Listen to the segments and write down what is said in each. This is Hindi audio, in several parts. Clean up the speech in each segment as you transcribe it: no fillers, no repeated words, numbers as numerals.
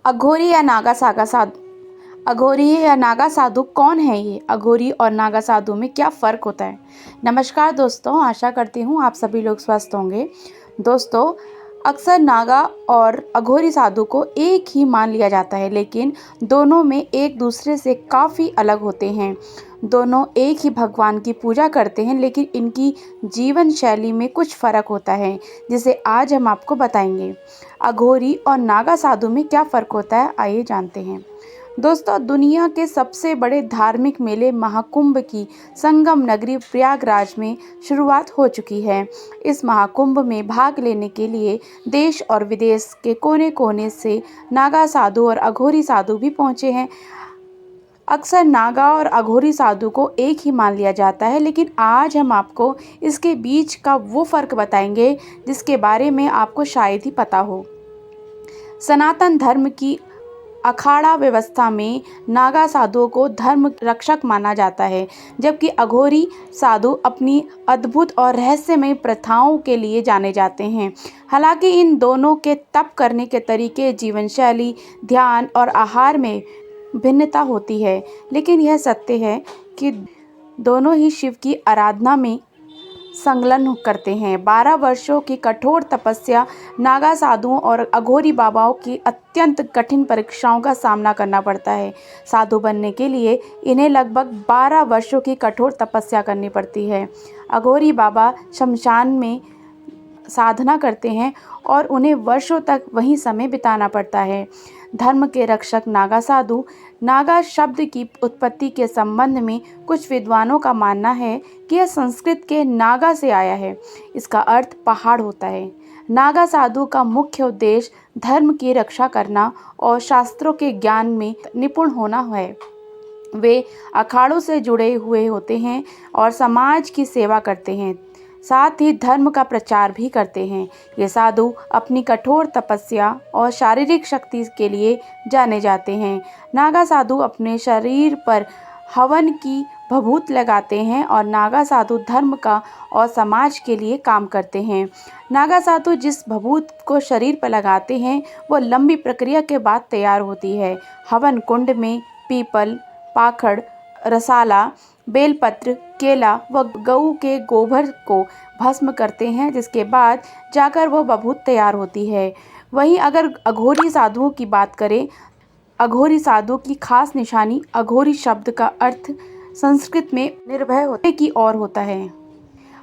अघोरी या नागा सागा साधु अघोरी या नागा साधु कौन है ये? अघोरी और नागा साधु में क्या फ़र्क होता है? नमस्कार दोस्तों, आशा करती हूँ आप सभी लोग स्वस्थ होंगे। दोस्तों, अक्सर नागा और अघोरी साधु को एक ही मान लिया जाता है, लेकिन दोनों में एक दूसरे से काफ़ी अलग होते हैं। दोनों एक ही भगवान की पूजा करते हैं, लेकिन इनकी जीवन शैली में कुछ फ़र्क होता है, जिसे आज हम आपको बताएंगे। अघोरी और नागा साधु में क्या फ़र्क होता है, आइए जानते हैं। दोस्तों, दुनिया के सबसे बड़े धार्मिक मेले महाकुंभ की संगम नगरी प्रयागराज में शुरुआत हो चुकी है। इस महाकुंभ में भाग लेने के लिए देश और विदेश के कोने-कोने से नागा साधु और अघोरी साधु भी पहुंचे हैं। अक्सर नागा और अघोरी साधु को एक ही मान लिया जाता है, लेकिन आज हम आपको इसके बीच का वो फ़र्क बताएंगे जिसके बारे में आपको शायद ही पता हो। सनातन धर्म की अखाड़ा व्यवस्था में नागा साधुओं को धर्म रक्षक माना जाता है, जबकि अघोरी साधु अपनी अद्भुत और रहस्यमय प्रथाओं के लिए जाने जाते हैं। हालांकि इन दोनों के तप करने के तरीके, जीवन शैली, ध्यान और आहार में भिन्नता होती है, लेकिन यह सत्य है कि दोनों ही शिव की आराधना में संलग्न करते हैं। 12 वर्षों की कठोर तपस्या, नागा साधुओं और अघोरी बाबाओं की अत्यंत कठिन परीक्षाओं का सामना करना पड़ता है। साधु बनने के लिए इन्हें लगभग 12 वर्षों की कठोर तपस्या करनी पड़ती है। अघोरी बाबा शमशान में साधना करते हैं और उन्हें वर्षों तक वहीं समय बिताना पड़ता है। धर्म के रक्षक नागा साधु। नागा शब्द की उत्पत्ति के संबंध में कुछ विद्वानों का मानना है कि यह संस्कृत के नागा से आया है। इसका अर्थ पहाड़ होता है। नागा साधु का मुख्य उद्देश्य धर्म की रक्षा करना और शास्त्रों के ज्ञान में निपुण होना है। वे अखाड़ों से जुड़े हुए होते हैं और समाज की सेवा करते हैं, साथ ही धर्म का प्रचार भी करते हैं। ये साधु अपनी कठोर तपस्या और शारीरिक शक्ति के लिए जाने जाते हैं। नागा साधु अपने शरीर पर हवन की भभूत लगाते हैं और नागा साधु धर्म का और समाज के लिए काम करते हैं। नागा साधु जिस भभूत को शरीर पर लगाते हैं, वो लंबी प्रक्रिया के बाद तैयार होती है। हवन कुंड में पीपल, पाखड़, रसाला, बेलपत्र, केला व गऊ के गोबर को भस्म करते हैं, जिसके बाद जाकर वो भभूत तैयार होती है। वहीं अगर अघोरी साधुओं की बात करें, अघोरी साधु की खास निशानी अघोरी शब्द का अर्थ संस्कृत में निर्भय होने की ओर होता है।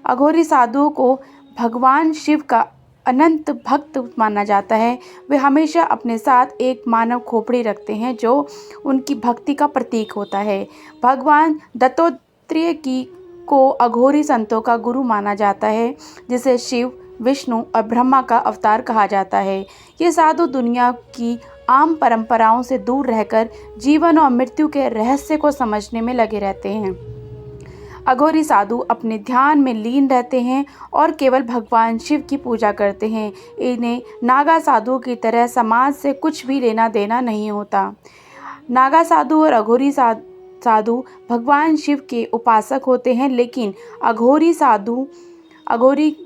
अघोरी साधुओं को भगवान शिव का अनंत भक्त माना जाता है। वे हमेशा अपने साथ एक मानव खोपड़ी रखते हैं, जो उनकी भक्ति का प्रतीक होता है। भगवान दत्तात्रेय को अघोरी संतों का गुरु माना जाता है, जिसे शिव, विष्णु और ब्रह्मा का अवतार कहा जाता है। ये साधु दुनिया की आम परंपराओं से दूर रहकर जीवन और मृत्यु के रहस्य को समझने में लगे रहते हैं। अघोरी साधु अपने ध्यान में लीन रहते हैं और केवल भगवान शिव की पूजा करते हैं। इन्हें नागा साधु की तरह समाज से कुछ भी लेना देना नहीं होता। नागा साधु और अघोरी साधु भगवान शिव के उपासक होते हैं, लेकिन अघोरी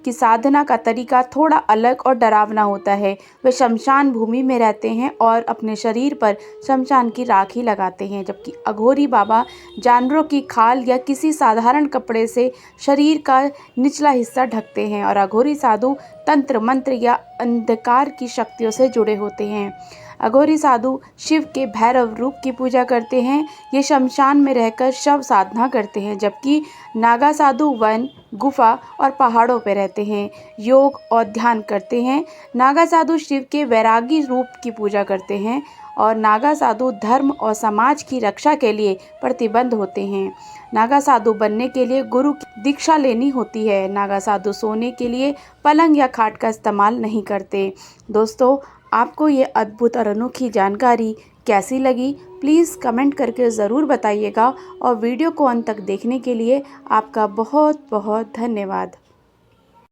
की साधना का तरीका थोड़ा अलग और डरावना होता है। वे शमशान भूमि में रहते हैं और अपने शरीर पर शमशान की राख ही लगाते हैं, जबकि अघोरी बाबा जानवरों की खाल या किसी साधारण कपड़े से शरीर का निचला हिस्सा ढकते हैं और अघोरी साधु तंत्र मंत्र या अंधकार की शक्तियों से जुड़े होते हैं। अघोरी साधु शिव के भैरव रूप की पूजा करते हैं। ये शमशान में रहकर शव साधना करते हैं, जबकि नागा साधु वन, गुफा और पहाड़ों पर रहते हैं, योग और ध्यान करते हैं। नागा साधु शिव के वैरागी रूप की पूजा करते हैं और नागा साधु धर्म और समाज की रक्षा के लिए प्रतिबद्ध होते हैं। नागा साधु बनने के लिए गुरु की दीक्षा लेनी होती है। नागा साधु सोने के लिए पलंग या खाट का इस्तेमाल नहीं करते। दोस्तों, आपको ये अद्भुत और अनोखी जानकारी कैसी लगी, प्लीज़ कमेंट करके ज़रूर बताइएगा और वीडियो को अंत तक देखने के लिए आपका बहुत बहुत धन्यवाद।